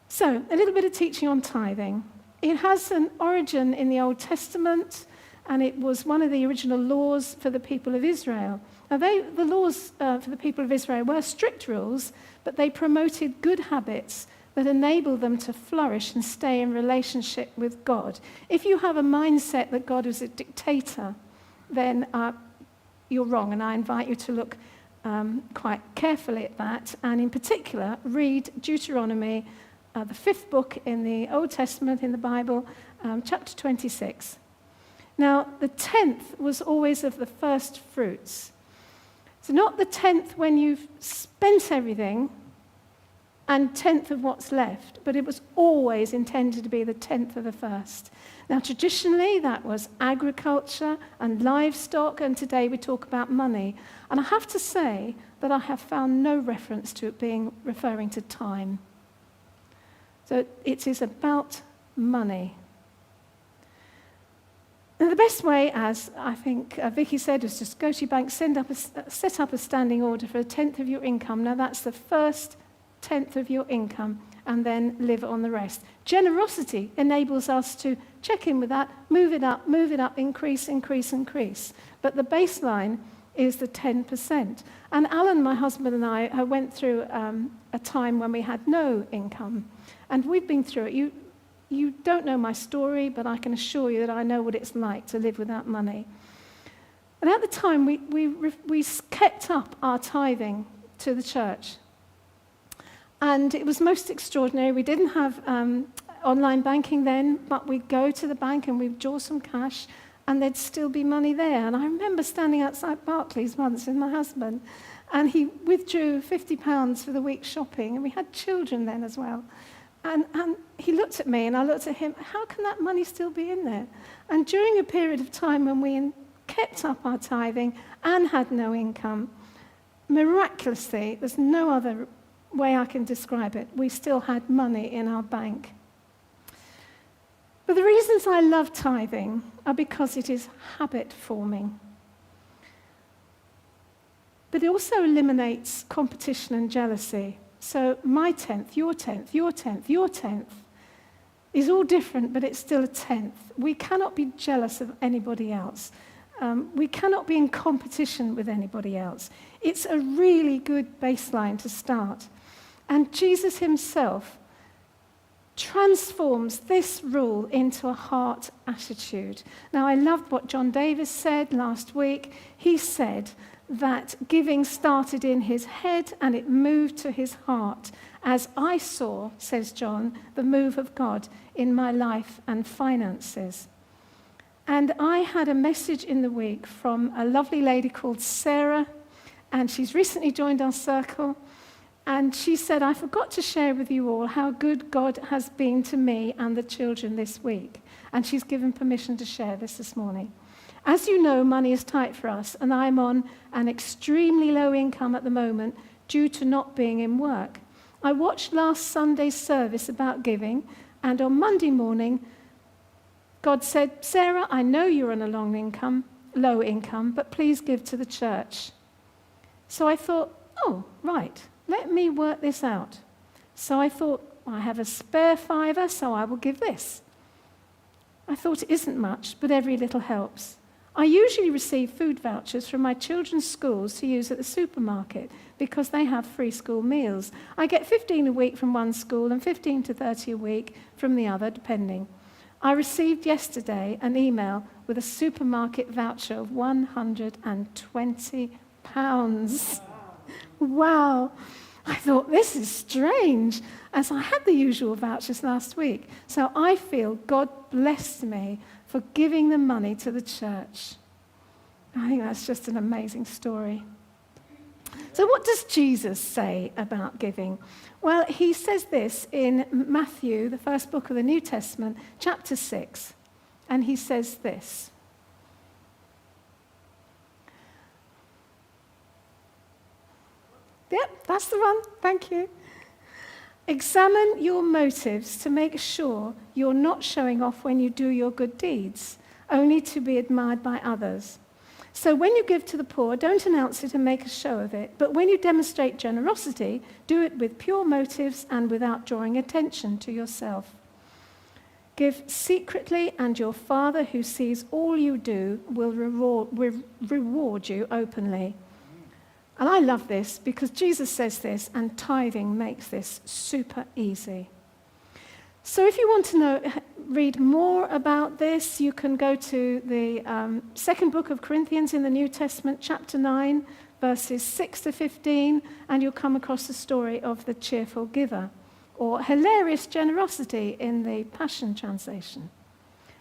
So, a little bit of teaching on tithing. It has an origin in the Old Testament, and it was one of the original laws for the people of Israel. Now, the laws for the people of Israel were strict rules, but they promoted good habits that enable them to flourish and stay in relationship with God. If you have a mindset that God is a dictator, then you're wrong, and I invite you to look quite carefully at that, and in particular, read Deuteronomy, the 5th book in the Old Testament in the Bible, chapter 26. Now, the 10th was always of the first fruits. So not the 10th when you've spent everything, and 10th of what's left, but it was always intended to be the 10th of the first. Now, traditionally, that was agriculture and livestock, and today we talk about money. And I have to say that I have found no reference to it being referring to time. So it is about money. Now, the best way, as I think Vicky said, is just go to your bank, set up a standing order for a 10th of your income. Now, that's the first 10th of your income, and then live on the rest. Generosity enables us to check in with that, move it up, increase. But the baseline is the 10%. And Alan, my husband, and I went through a time when we had no income. And we've been through it. You don't know my story, but I can assure you that I know what it's like to live without money. And at the time, we kept up our tithing to the church. And it was most extraordinary. We didn't have online banking then, but we'd go to the bank and we'd draw some cash, and there'd still be money there. And I remember standing outside Barclays once with my husband, and he withdrew £50 for the week's shopping, and we had children then as well. And he looked at me, and I looked at him. How can that money still be in there? And during a period of time when we kept up our tithing and had no income, miraculously, there's no other way I can describe it, we still had money in our bank. But the reasons I love tithing are because it is habit forming. But it also eliminates competition and jealousy. So my 10th, your 10th, your 10th, your 10th is all different, but it's still a 10th. We cannot be jealous of anybody else. We cannot be in competition with anybody else. It's a really good baseline to start. And Jesus himself transforms this rule into a heart attitude. Now, I loved what John Davis said last week. He said that giving started in his head and it moved to his heart, as I saw, says John, the move of God in my life and finances. And I had a message in the week from a lovely lady called Sarah, and she's recently joined our circle. And she said, I forgot to share with you all how good God has been to me and the children this week. And she's given permission to share this morning. As you know, money is tight for us, and I'm on an extremely low income at the moment due to not being in work. I watched last Sunday's service about giving, and on Monday morning, God said, Sarah, I know you're on a low income, but please give to the church. So I thought, oh, right. Let me work this out. So I thought, I have a spare £5, so I will give this. I thought it isn't much, but every little helps. I usually receive food vouchers from my children's schools to use at the supermarket because they have free school meals. I get 15 a week from one school and 15 to 30 a week from the other, depending. I received yesterday an email with a supermarket voucher of £120. Wow. I thought, this is strange, as I had the usual vouchers last week. So I feel God blessed me for giving the money to the church. I think that's just an amazing story. So what does Jesus say about giving? Well, he says this in Matthew, the first book of the New Testament, chapter 6. And he says this. Yep, that's the one. Thank you. Examine your motives to make sure you're not showing off when you do your good deeds, only to be admired by others. So when you give to the poor, don't announce it and make a show of it. But when you demonstrate generosity, do it with pure motives and without drawing attention to yourself. Give secretly, and your Father who sees all you do will reward you openly. And I love this because Jesus says this, and tithing makes this super easy. So if you want to read more about this, you can go to the second book of Corinthians in the New Testament, chapter 9, verses 6 to 15, and you'll come across the story of the cheerful giver, or hilarious generosity in the Passion Translation.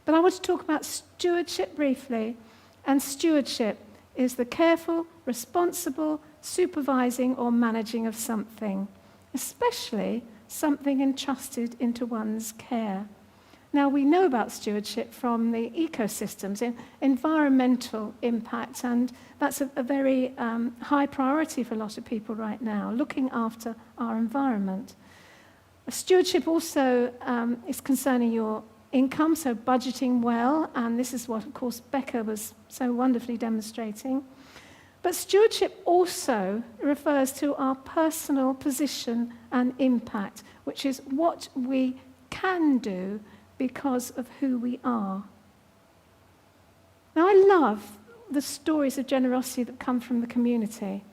But I want to talk about stewardship briefly, and stewardship is the careful, responsible supervising or managing of something, especially something entrusted into one's care. Now, we know about stewardship from the ecosystems, environmental impact, and that's a very high priority for a lot of people right now, looking after our environment. Stewardship also is concerning your income, so budgeting well, and this is what, of course, Becca was so wonderfully demonstrating. But stewardship also refers to our personal position and impact, which is what we can do because of who we are. Now, I love the stories of generosity that come from the community.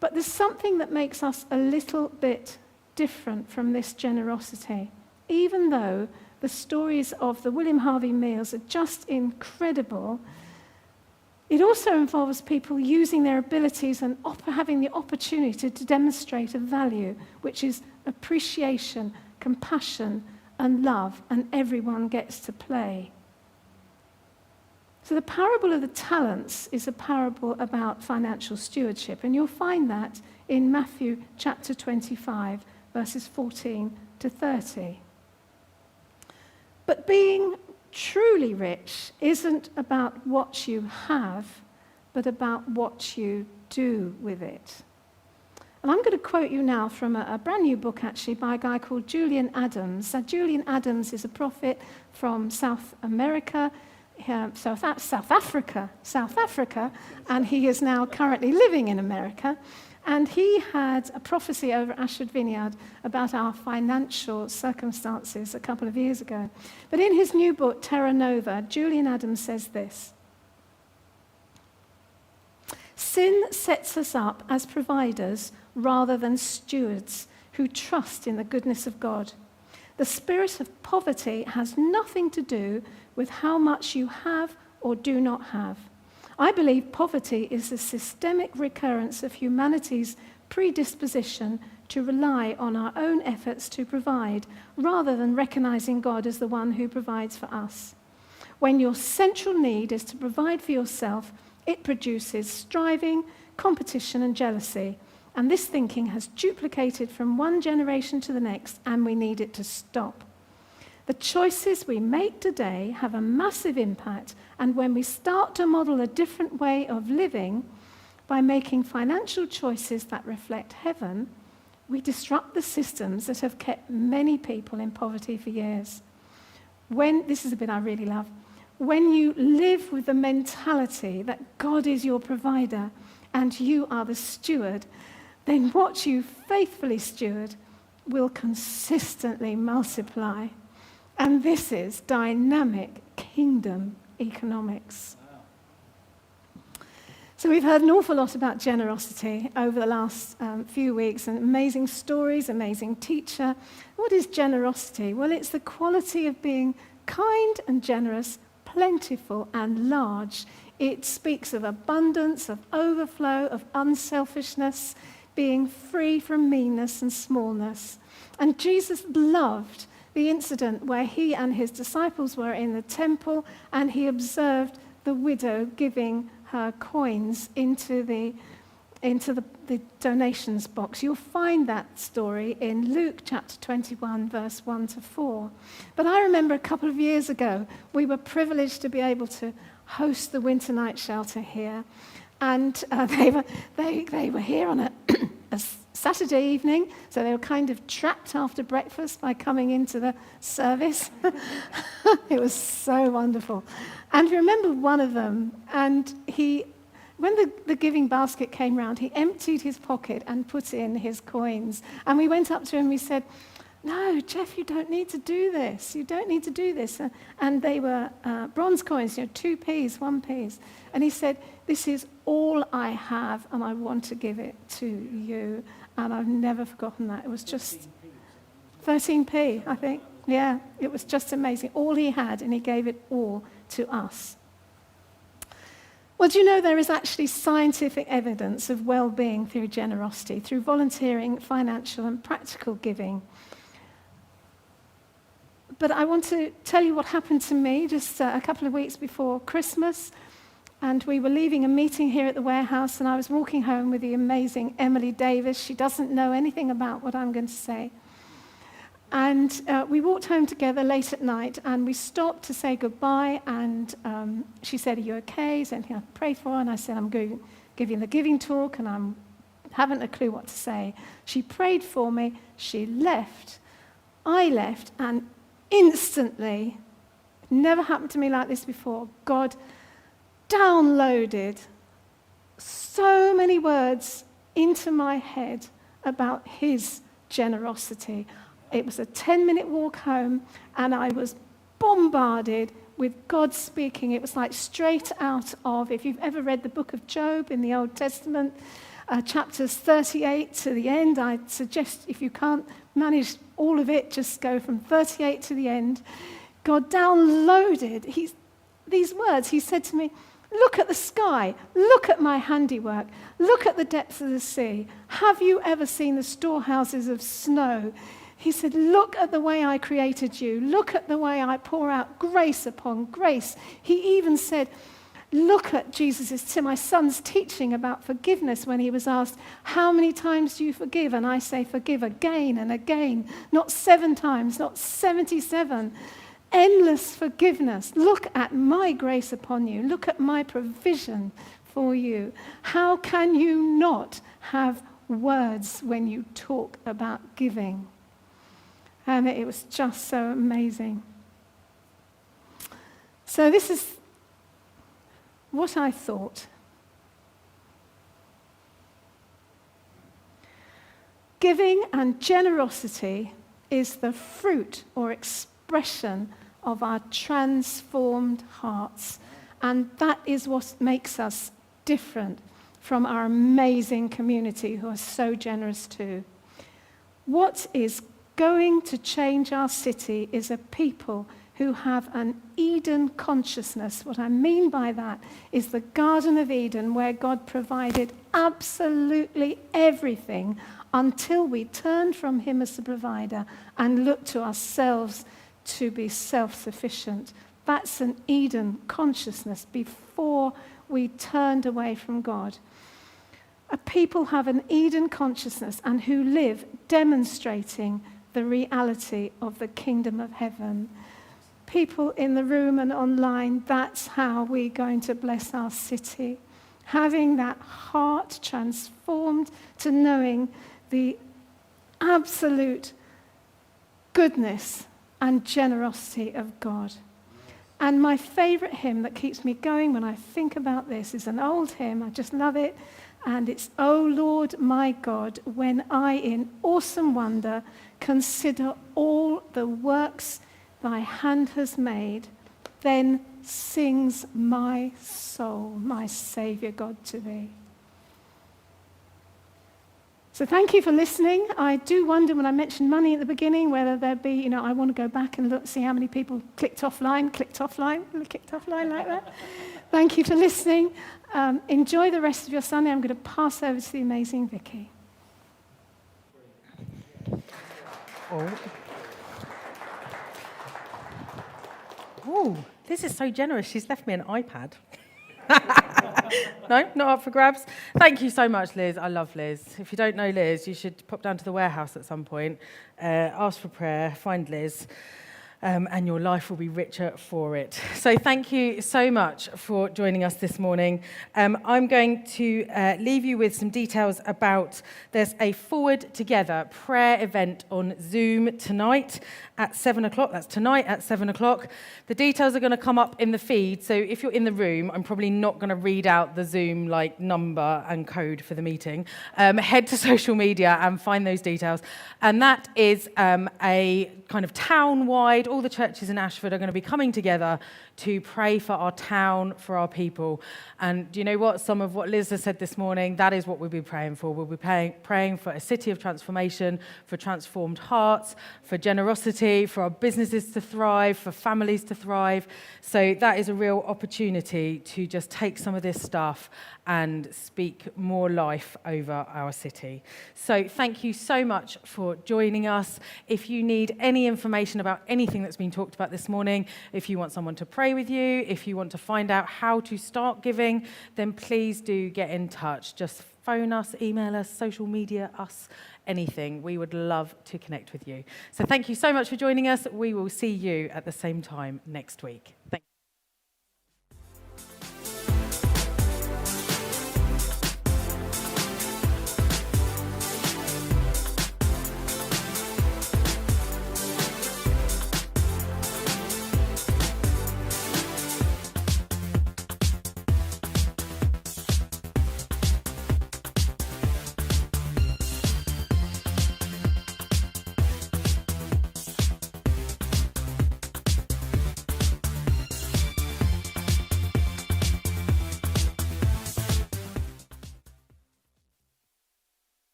But there's something that makes us a little bit different from this generosity. Even though the stories of the William Harvey meals are just incredible, it also involves people using their abilities and having the opportunity to demonstrate a value, which is appreciation, compassion, and love, and everyone gets to play. So the parable of the talents is a parable about financial stewardship, and you'll find that in Matthew chapter 25, verses 14 to 30. But being truly rich isn't about what you have, but about what you do with it. And I'm going to quote you now from a brand new book, actually, by a guy called Julian Adams. Julian Adams is a prophet from South Africa, and he is now currently living in America. And he had a prophecy over Ashford Vineyard about our financial circumstances a couple of years ago. But in his new book, Terra Nova, Julian Adams says this: sin sets us up as providers rather than stewards who trust in the goodness of God. The spirit of poverty has nothing to do with how much you have or do not have. I believe poverty is a systemic recurrence of humanity's predisposition to rely on our own efforts to provide, rather than recognizing God as the one who provides for us. When your central need is to provide for yourself, it produces striving, competition, and jealousy. And this thinking has duplicated from one generation to the next, and we need it to stop. The choices we make today have a massive impact, and when we start to model a different way of living by making financial choices that reflect heaven, we disrupt the systems that have kept many people in poverty for years. This is a bit I really love. When you live with the mentality that God is your provider and you are the steward, then what you faithfully steward will consistently multiply. And this is dynamic kingdom economics. So we've heard an awful lot about generosity over the last few weeks, and amazing stories, amazing teacher. What is generosity? Well, it's the quality of being kind and generous, plentiful and large. It speaks of abundance, of overflow, of unselfishness, being free from meanness and smallness. And Jesus loved the incident where he and his disciples were in the temple, and he observed the widow giving her coins into the donations box. You'll find that story in Luke chapter 21, verse 1 to 4. But I remember a couple of years ago, we were privileged to be able to host the Winter Night Shelter here. And they were here on a Saturday evening, so they were kind of trapped after breakfast by coming into the service. It was so wonderful. And I remember one of them, and when the giving basket came round, he emptied his pocket and put in his coins. And we went up to him and we said, "No, Jeff, you don't need to do this. You don't need to do this." And they were bronze coins, 2p's, 1p's. And he said, "This is all I have, and I want to give it to you." And I've never forgotten that. It was just 13p, I think. Yeah, it was just amazing. All he had, and he gave it all to us. Well, do you know there is actually scientific evidence of well-being through generosity, through volunteering, financial and practical giving? But I want to tell you what happened to me just a couple of weeks before Christmas. And we were leaving a meeting here at the warehouse, and I was walking home with the amazing Emily Davis. She doesn't know anything about what I'm going to say. And we walked home together late at night, and we stopped to say goodbye. And she said, "Are you okay? Is there anything I can pray for?" And I said, "I'm going to give you the giving talk, and I haven't a clue what to say." She prayed for me. She left. I left, and instantly, it never happened to me like this before, God downloaded so many words into my head about his generosity. It was a 10-minute walk home, and I was bombarded with God speaking. It was like straight out of, if you've ever read the book of Job in the Old Testament, chapters 38 to the end. I suggest if you can't manage all of it, just go from 38 to the end. God downloaded these words. He said to me, "Look at the sky. Look at my handiwork. Look at the depths of the sea. Have you ever seen the storehouses of snow?" He said, "Look at the way I created you. Look at the way I pour out grace upon grace." He even said, "Look at my son's teaching about forgiveness when he was asked, 'How many times do you forgive?' And I say, 'Forgive again and again, not 7 times, not 77. Endless forgiveness. Look at my grace upon you. Look at my provision for you." How can you not have words when you talk about giving? And it was just so amazing. So this is what I thought. Giving and generosity is the fruit or expression of our transformed hearts. And that is what makes us different from our amazing community who are so generous too. What is going to change our city is a people who have an Eden consciousness. What I mean by that is the Garden of Eden, where God provided absolutely everything until we turned from him as the provider and looked to ourselves to be self-sufficient. That's an Eden consciousness before we turned away from God. A people have an Eden consciousness and who live demonstrating the reality of the kingdom of heaven. People in the room and online, that's how we're going to bless our city. Having that heart transformed to knowing the absolute goodness and generosity of God. And my favorite hymn that keeps me going when I think about this is an old hymn. I just love it. And it's, "O Lord my God, when I in awesome wonder consider all the works thy hand has made, then sings my soul, my Saviour God, to thee." So thank you for listening. I do wonder when I mentioned money at the beginning whether there'd be, I want to go back and look, see how many people clicked offline like that. Thank you for listening. Enjoy the rest of your Sunday. I'm going to pass over to the amazing Vicky. Oh, this is so generous. She's left me an iPad. No, not up for grabs. Thank you so much, Liz. I love Liz. If you don't know Liz, you should pop down to the warehouse at some point, ask for prayer, find Liz. and your life will be richer for it. So thank you so much for joining us this morning. I'm going to leave you with some details about there's a Forward Together prayer event on Zoom tonight at 7 o'clock. That's tonight at 7 o'clock. The details are going to come up in the feed. So if you're in the room, I'm probably not going to read out the Zoom number and code for the meeting. Head to social media and find those details. And that is a kind of town-wide, all the churches in Ashford are going to be coming together to pray for our town, for our people. And do you know what? Some of what Liz has said this morning, that is what we'll be praying for. We'll be praying for a city of transformation, for transformed hearts, for generosity, for our businesses to thrive, for families to thrive. So that is a real opportunity to just take some of this stuff and speak more life over our city. So thank you so much for joining us. If you need any information about anything that's been talked about this morning, if you want someone to pray with you, if you want to find out how to start giving, then please do get in touch. Just phone us, email us, social media us, anything. We would love to connect with you. So thank you so much for joining us. We will see you at the same time next week. Thank you.